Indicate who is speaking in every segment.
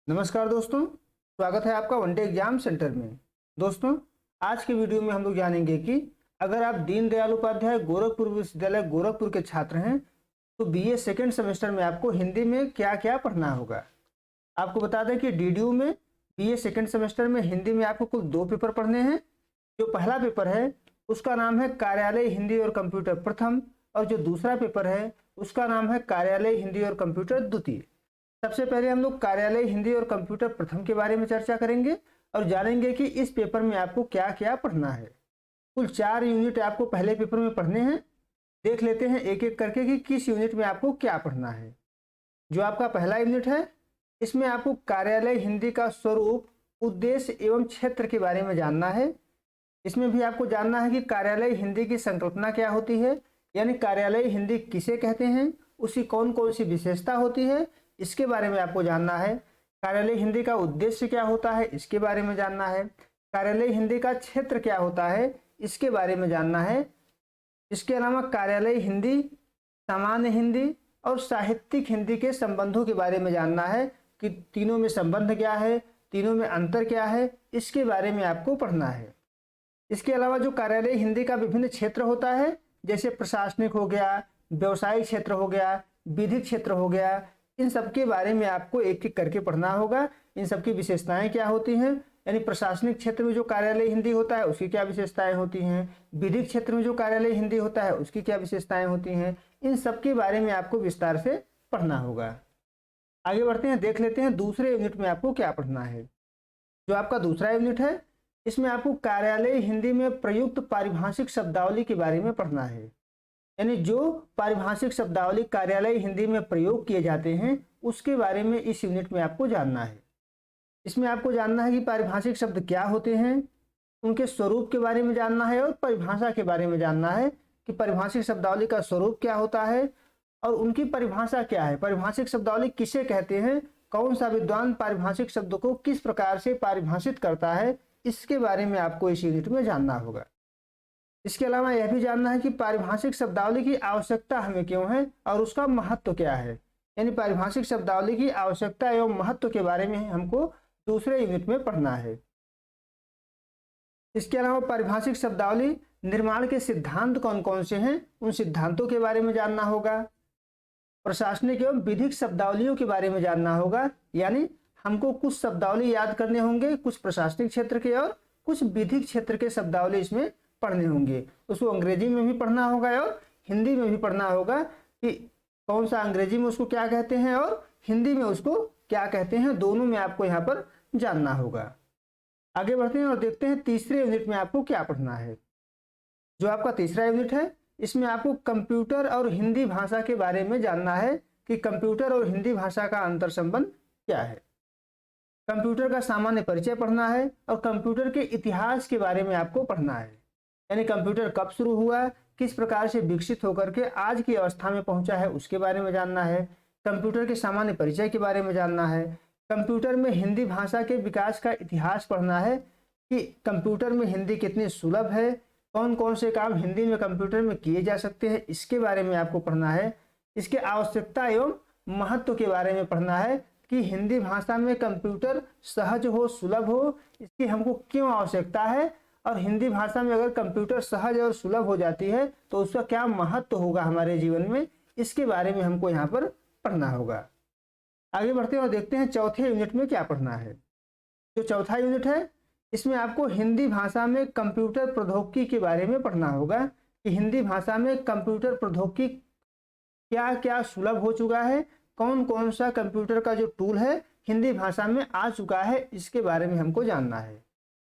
Speaker 1: नमस्कार दोस्तों, स्वागत है आपका वनडे एग्जाम सेंटर में। दोस्तों, आज के वीडियो में हम लोग जानेंगे कि अगर आप दीनदयाल उपाध्याय गोरखपुर विश्वविद्यालय गोरखपुर के छात्र हैं तो बीए सेकेंड सेमेस्टर में आपको हिंदी में क्या क्या पढ़ना होगा। आपको बता दें कि डीडीयू में बीए सेकेंड सेमेस्टर में हिंदी में आपको कुल 2 पेपर पढ़ने हैं। जो पहला पेपर है उसका नाम है कार्यालय हिंदी और कंप्यूटर प्रथम, और जो दूसरा पेपर है उसका नाम है कार्यालय हिंदी और कंप्यूटर द्वितीय। सबसे पहले हम लोग कार्यालय हिंदी और कंप्यूटर प्रथम के बारे में चर्चा करेंगे और जानेंगे कि इस पेपर में आपको क्या क्या पढ़ना है। कुल 4 यूनिट आपको पहले पेपर में पढ़ने हैं। देख लेते हैं एक एक करके कि किस यूनिट में आपको क्या पढ़ना है। जो आपका पहला यूनिट है इसमें आपको कार्यालय हिंदी का स्वरूप, उद्देश्य एवं क्षेत्र के बारे में जानना है। इसमें भी आपको जानना है कि कार्यालय हिंदी की संकल्पना क्या होती है, यानी कार्यालय हिंदी किसे कहते हैं, उसकी कौन कौन सी विशेषता होती है, इसके बारे में आपको जानना है। कार्यालय हिंदी का उद्देश्य क्या होता है, इसके बारे में जानना है। कार्यालय हिंदी का क्षेत्र क्या होता है, इसके बारे में जानना है। इसके अलावा कार्यालय हिंदी, सामान्य हिंदी और साहित्यिक हिंदी के संबंधों के बारे में जानना है कि तीनों में संबंध क्या है, तीनों में अंतर क्या है, इसके बारे में आपको पढ़ना है। इसके अलावा जो कार्यालय हिंदी का विभिन्न क्षेत्र होता है, जैसे प्रशासनिक हो गया, व्यवसायिक क्षेत्र हो गया, विधिक क्षेत्र हो गया, इन सब के बारे में आपको एक एक करके पढ़ना होगा। इन सब की विशेषताएं क्या होती हैं, यानी प्रशासनिक क्षेत्र में जो कार्यालय हिंदी होता है उसकी क्या विशेषताएं होती हैं, विधिक क्षेत्र में जो कार्यालय हिंदी होता है उसकी क्या विशेषताएं होती हैं, इन सब के बारे में आपको विस्तार से पढ़ना होगा। आगे बढ़ते हैं, देख लेते हैं दूसरे यूनिट में आपको क्या पढ़ना है। जो आपका दूसरा यूनिट है इसमें आपको कार्यालय हिंदी में प्रयुक्त पारिभाषिक शब्दावली के बारे में पढ़ना है, यानी जो पारिभाषिक शब्दावली कार्यालय हिंदी में प्रयोग किए जाते हैं उसके बारे में इस यूनिट में आपको जानना है। इसमें आपको जानना है कि पारिभाषिक शब्द क्या होते हैं, उनके स्वरूप के बारे में जानना है और परिभाषा के बारे में जानना है कि पारिभाषिक शब्दावली का स्वरूप क्या होता है और उनकी परिभाषा क्या है। पारिभाषिक शब्दावली किसे कहते हैं, कौन सा विद्वान पारिभाषिक शब्द को किस प्रकार से परिभाषित करता है, इसके बारे में आपको इस यूनिट में जानना होगा। इसके अलावा यह भी जानना है कि पारिभाषिक शब्दावली की आवश्यकता हमें क्यों है और उसका महत्व क्या है, यानी पारिभाषिक शब्दावली की आवश्यकता एवं महत्व के बारे में हमको दूसरे यूनिट में पढ़ना है। इसके अलावा पारिभाषिक शब्दावली निर्माण के सिद्धांत कौन कौन से हैं, उन सिद्धांतों के बारे में जानना होगा। प्रशासनिक एवं विधिक शब्दावलियों के बारे में जानना होगा, यानी हमको कुछ शब्दावली याद करने होंगे, कुछ प्रशासनिक क्षेत्र के और कुछ विधिक क्षेत्र के शब्दावली इसमें पढ़ने होंगे। उसको अंग्रेजी में भी पढ़ना होगा और हिंदी में भी पढ़ना होगा कि कौन सा अंग्रेजी में उसको क्या कहते हैं और हिंदी में उसको क्या कहते हैं, दोनों में आपको यहाँ पर जानना होगा। आगे बढ़ते हैं और देखते हैं तीसरे यूनिट में आपको क्या पढ़ना है। जो आपका तीसरा यूनिट है इसमें आपको कंप्यूटर और हिंदी भाषा के बारे में जानना है कि कंप्यूटर और हिंदी भाषा का अंतर संबंध क्या है। कंप्यूटर का सामान्य परिचय पढ़ना है और कंप्यूटर के इतिहास के बारे में आपको पढ़ना है, यानी कंप्यूटर कब शुरू हुआ, किस प्रकार से विकसित होकर के आज की अवस्था में पहुंचा है उसके बारे में जानना है। कंप्यूटर के सामान्य परिचय के बारे में जानना है। कंप्यूटर में हिंदी भाषा के विकास का इतिहास पढ़ना है कि कंप्यूटर में हिंदी कितनी सुलभ है, कौन कौन से काम हिंदी में कंप्यूटर में किए जा सकते हैं, इसके बारे में आपको पढ़ना है। इसके आवश्यकता एवं महत्व के बारे में पढ़ना है कि हिंदी भाषा में कंप्यूटर सहज हो, सुलभ हो, इसकी हमको क्यों आवश्यकता है, और हिंदी भाषा में अगर कंप्यूटर सहज और सुलभ हो जाती है तो उसका क्या महत्व होगा हमारे जीवन में, इसके बारे में हमको यहाँ पर पढ़ना होगा। आगे बढ़ते हैं और देखते हैं चौथे यूनिट में क्या पढ़ना है। जो चौथा यूनिट है इसमें आपको हिंदी भाषा में कंप्यूटर प्रौद्योगिकी के बारे में पढ़ना होगा कि हिंदी भाषा में कंप्यूटर प्रौद्योगिकी क्या क्या सुलभ हो चुका है, कौन कौन सा कंप्यूटर का जो टूल है हिंदी भाषा में आ चुका है, इसके बारे में हमको जानना है।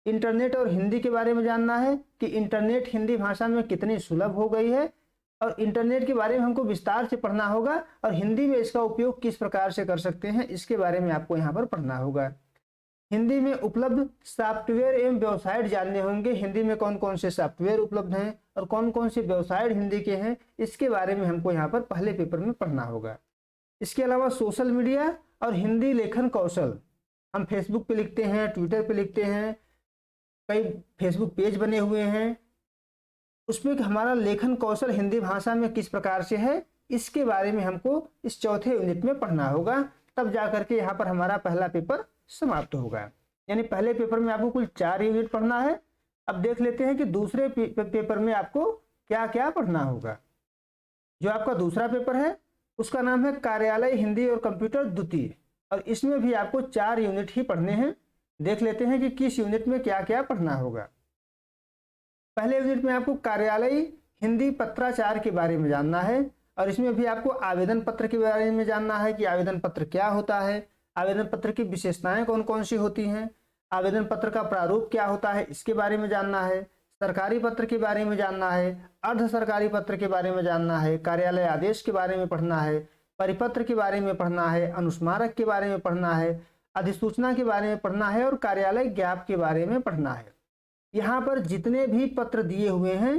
Speaker 1: इंटरनेट और हिंदी के बारे में जानना है कि इंटरनेट हिंदी भाषा में कितनी सुलभ हो गई है और इंटरनेट के बारे में हमको विस्तार से पढ़ना होगा और हिंदी में इसका उपयोग किस प्रकार से कर सकते हैं, इसके बारे में आपको यहाँ पर पढ़ना होगा। हिंदी में उपलब्ध सॉफ्टवेयर एवं वेबसाइट जानने होंगे, हिंदी में कौन कौन से सॉफ्टवेयर उपलब्ध हैं और कौन कौन से वेबसाइट हिंदी के हैं, इसके बारे में हमको यहाँ पर पहले पेपर में पढ़ना होगा। इसके अलावा सोशल मीडिया और हिंदी लेखन कौशल, हम फेसबुक पे लिखते हैं, ट्विटर पे लिखते हैं, कई फेसबुक पेज बने हुए हैं, उसमें हमारा लेखन कौशल हिंदी भाषा में किस प्रकार से है, इसके बारे में हमको इस चौथे यूनिट में पढ़ना होगा तब जा करके यहाँ पर हमारा पहला पेपर समाप्त होगा। यानी पहले पेपर में आपको कुल 4 यूनिट पढ़ना है। अब देख लेते हैं कि दूसरे पेपर में आपको क्या क्या पढ़ना होगा। जो आपका दूसरा पेपर है उसका नाम है कार्यालय हिंदी और कंप्यूटर द्वितीय, और इसमें भी आपको 4 यूनिट ही पढ़ने हैं। देख लेते हैं कि किस यूनिट में क्या क्या पढ़ना होगा। पहले यूनिट में आपको कार्यालय हिंदी पत्राचार के बारे में जानना है, और इसमें भी आपको आवेदन पत्र के बारे में जानना है कि आवेदन पत्र क्या होता है, आवेदन पत्र की विशेषताएं कौन कौन सी होती हैं, आवेदन पत्र का प्रारूप क्या होता है इसके बारे में जानना है, सरकारी पत्र के बारे में जानना है, अर्ध सरकारी पत्र के बारे में जानना है, कार्यालय आदेश के बारे में पढ़ना है, परिपत्र के बारे में पढ़ना है, अनुस्मारक के बारे में पढ़ना है, अधिसूचना के बारे में पढ़ना है और कार्यालय ज्ञाप के बारे में पढ़ना है। यहाँ पर जितने भी पत्र दिए हुए हैं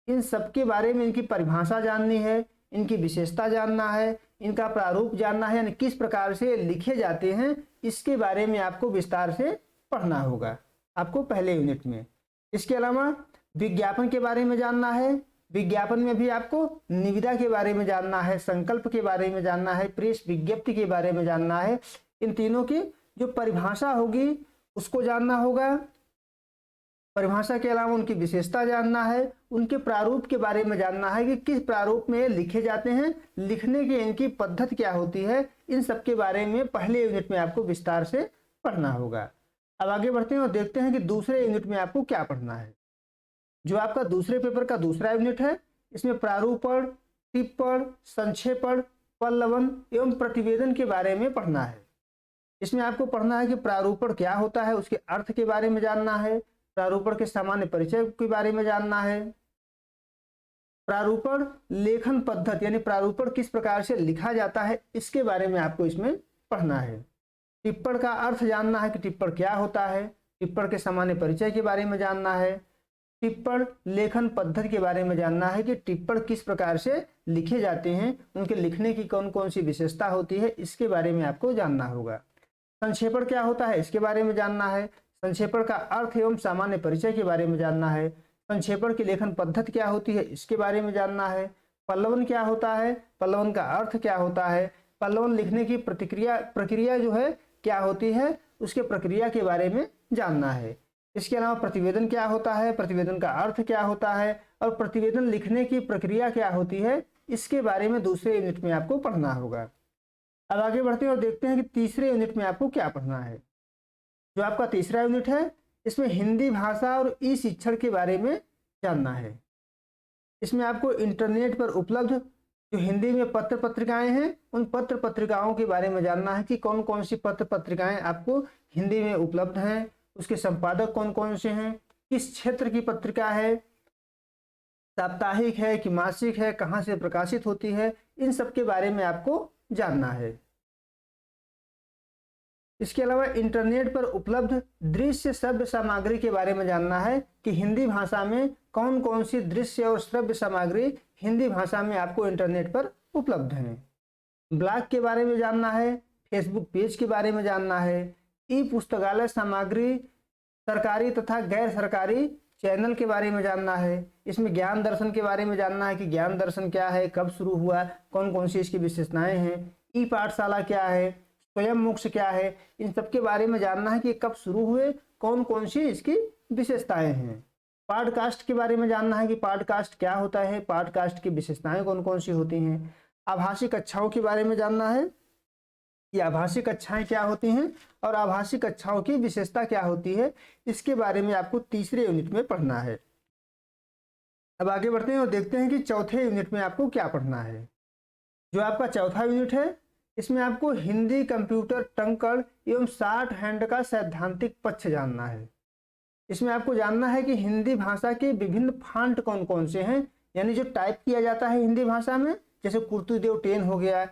Speaker 1: इन सबके बारे में इनकी परिभाषा जाननी है, इनकी विशेषता जानना है, इनका प्रारूप जानना है, यानी किस प्रकार से लिखे जाते हैं इसके बारे में आपको विस्तार से पढ़ना होगा आपको पहले यूनिट में। इसके अलावा विज्ञापन के बारे में जानना है। विज्ञापन में भी आपको निविदा के बारे में जानना है, संकल्प के बारे में जानना है, प्रेस विज्ञप्ति के बारे में जानना है। इन तीनों की जो परिभाषा होगी उसको जानना होगा। परिभाषा के अलावा उनकी विशेषता जानना है, उनके प्रारूप के बारे में जानना है कि किस प्रारूप में लिखे जाते हैं, लिखने की इनकी पद्धति क्या होती है। इन सब के बारे में पहले यूनिट में आपको विस्तार से पढ़ना होगा। अब आगे बढ़ते हैं और देखते हैं कि दूसरे यूनिट में आपको क्या पढ़ना है। जो आपका दूसरे पेपर का दूसरा यूनिट है इसमें प्रारूपण, टिप्पण, संक्षेपण, पल्लवन एवं प्रतिवेदन के बारे में पढ़ना है। इसमें आपको पढ़ना है कि प्रारूपण क्या होता है, उसके अर्थ के बारे में जानना है, प्रारूपण के सामान्य परिचय के बारे में जानना है, प्रारूपण लेखन पद्धति यानी प्रारूपण किस प्रकार से लिखा जाता है इसके बारे में आपको इसमें पढ़ना है। टिप्पण का अर्थ जानना है कि टिप्पण क्या होता है, टिप्पण के सामान्य परिचय के बारे में जानना है, टिप्पण लेखन पद्धति के बारे में जानना है कि टिप्पण किस प्रकार से लिखे जाते हैं, उनके लिखने की कौन कौन सी विशेषता होती है इसके बारे में आपको जानना होगा। संक्षेपण क्या होता है इसके बारे में जानना है, संक्षेपण का अर्थ एवं सामान्य परिचय के बारे में जानना है, संक्षेपण की लेखन पद्धति क्या होती है इसके बारे में जानना है, पल्लवन क्या होता है, पल्लवन का अर्थ क्या होता है, पल्लवन लिखने की प्रक्रिया जो है क्या होती है उसके प्रक्रिया के बारे में जानना है। इसके अलावा प्रतिवेदन क्या होता है, प्रतिवेदन का अर्थ क्या होता है और प्रतिवेदन लिखने की प्रक्रिया क्या होती है इसके बारे में दूसरे यूनिट में आपको पढ़ना होगा। अब आगे बढ़ते हैं और देखते हैं कि तीसरे यूनिट में आपको क्या पढ़ना है। जो आपका तीसरा यूनिट है इसमें हिंदी भाषा और ई शिक्षण के बारे में जानना है। इसमें आपको इंटरनेट पर उपलब्ध जो हिंदी में पत्र पत्रिकाएं हैं उन पत्र पत्रिकाओं के बारे में जानना है कि कौन कौन सी पत्र पत्रिकाएं आपको हिंदी में उपलब्ध हैं, उसके संपादक कौन कौन से हैं, किस क्षेत्र की पत्रिका है, साप्ताहिक है कि मासिक है, कहाँ से प्रकाशित होती है, इन सब के बारे में आपको जानना है। इसके अलावा इंटरनेट पर उपलब्ध दृश्य श्रव्य सामग्री के बारे में जानना है कि हिंदी भाषा में कौन कौन सी दृश्य और श्रव्य सामग्री हिंदी भाषा में आपको इंटरनेट पर उपलब्ध हैं। ब्लॉग के बारे में जानना है, फेसबुक पेज के बारे में जानना है, ई पुस्तकालय सामग्री सरकारी तथा गैर सरकारी चैनल के बारे में जानना है। इसमें ज्ञान दर्शन के बारे में जानना है कि ज्ञान दर्शन क्या है, कब शुरू हुआ, कौन कौन सी इसकी विशेषताएं हैं, ई पाठशाला क्या है, स्वयं मोक्ष क्या है, इन सब के बारे में जानना है कि कब शुरू हुए, कौन कौन सी इसकी विशेषताएं हैं। पॉडकास्ट के बारे में जानना है कि पॉडकास्ट क्या होता है, पॉडकास्ट की विशेषताएं कौन कौन सी होती हैं। आभासी कक्षाओं के बारे में जानना है कि आभासी कक्षाएं क्या होती हैं और आभासी कक्षाओं की विशेषता क्या होती है, इसके बारे में आपको तीसरे यूनिट में पढ़ना है। अब आगे बढ़ते हैं और देखते हैं कि चौथे यूनिट में आपको क्या पढ़ना है। जो आपका चौथा यूनिट है इसमें आपको हिंदी कंप्यूटर टंकण एवं शॉर्ट हैंड का सैद्धांतिक पक्ष जानना है। इसमें आपको जानना है कि हिंदी भाषा के विभिन्न फॉन्ट कौन कौन से हैं, यानी जो टाइप किया जाता है हिंदी भाषा में, जैसे कुर्तुदेव 10 हो गया,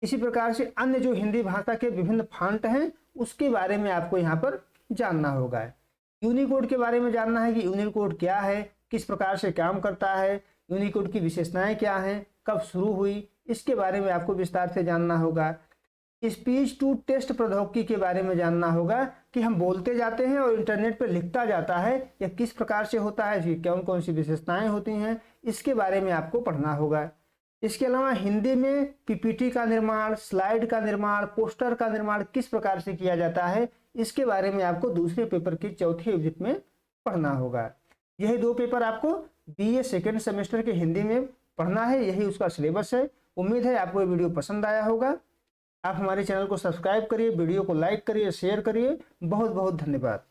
Speaker 1: इसी प्रकार से अन्य जो हिंदी भाषा के विभिन्न फॉन्ट हैं उसके बारे में आपको यहाँ पर जानना होगा। यूनिकोड के बारे में जानना है कि यूनिकोड क्या है, किस प्रकार से काम करता है, यूनिकोड की विशेषताएं क्या हैं, कब शुरू हुई, इसके बारे में आपको विस्तार से जानना होगा। स्पीच टू टेक्स्ट प्रौद्योगिकी के बारे में जानना होगा कि हम बोलते जाते हैं और इंटरनेट पर लिखता जाता है, यह किस प्रकार से होता है, इसकी कौन कौन सी विशेषताएं होती हैं, इसके बारे में आपको पढ़ना होगा। इसके अलावा हिंदी में पीपीटी का निर्माण, स्लाइड का निर्माण, पोस्टर का निर्माण किस प्रकार से किया जाता है, इसके बारे में आपको दूसरे पेपर की चौथी यूनिट में पढ़ना होगा। यही 2 पेपर आपको बीए सेकेंड सेमेस्टर के हिंदी में पढ़ना है, यही उसका सिलेबस है। उम्मीद है आपको ये वीडियो पसंद आया होगा। आप हमारे चैनल को सब्सक्राइब करिए, वीडियो को लाइक करिए, शेयर करिए। बहुत बहुत धन्यवाद।